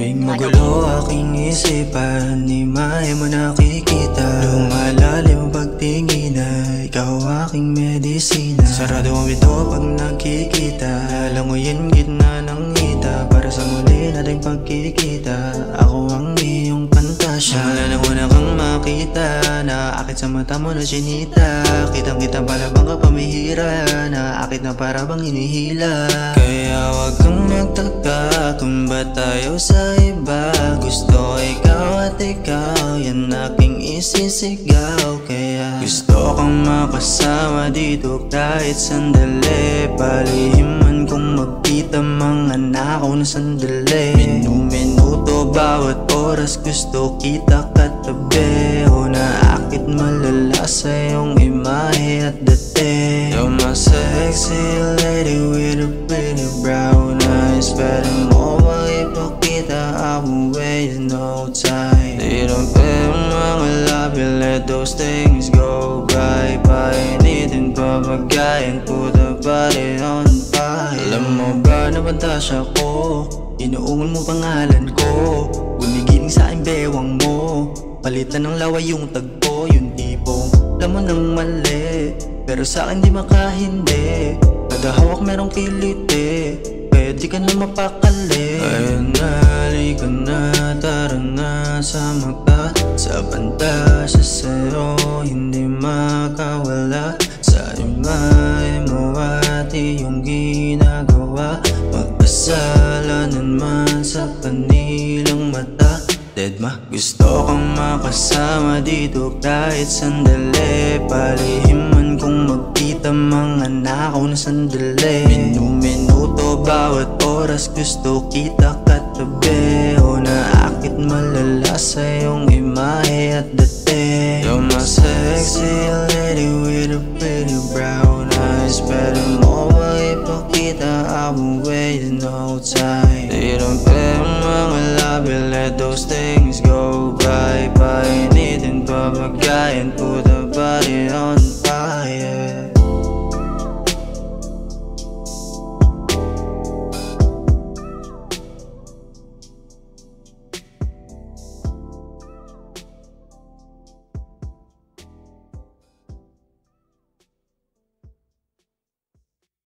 Tuwing magulo aking isipan, di maaari mo nakikita. Lumalalim ang pagtingin na ikaw aking medisina. Sarado ang bito pag nagkikita, languyin gitna ng hita. Para sa muli nating pagkikita, ako ang iyong pantasya. Wala na una kang makita, naaakit sa mata mo na sinita. Kitang-kita pala bang kapamihira, naaakit na para bang hinihila. Kaya wag kang magtaka kung ba't tayo sa iba. Gusto ikaw at ikaw, yan aking isisigaw. Kaya gusto kang makasama dito kahit sandali. Palihim man kung magkita, mga nakaw na sandali. Minuto bawat oras gusto kita katabi. O naakit malala sa iyong imahe at dati. You're my sexy lady with a pretty brown eyes. Pwede mo makipakita, I won't waste no time. Di lang pwede mga labi, let those things go by. Painitin pa magayan, put the body on fire. Alam mo ba na pantasya ko, inuungol mo pangalan ko. Gumigiling sa aking bewang mo, palitan ng laway yung tagpo. Yung tipong alam mo nang mali, pero sa akin di makahindi. Kada hawak merong kiliti, pwede ka na mapakali. Ayun na, halika na, tara na, sama ka sa pantasya. Sa'yo hindi makawala, sa imahe mo at iyong ginagawa. Magkasalanan man sa kanilang mata. Deadma, gusto kang makasama dito kahit sandali. Palihim man kung magkita, mga nakaw na sandali. Minuto bawat oras gusto kita katabi. O naakit malala sa iyong imahe at dati. You're my sexy lady with a pretty brown eyes. Pwede mo makipakita, I won't waste no time.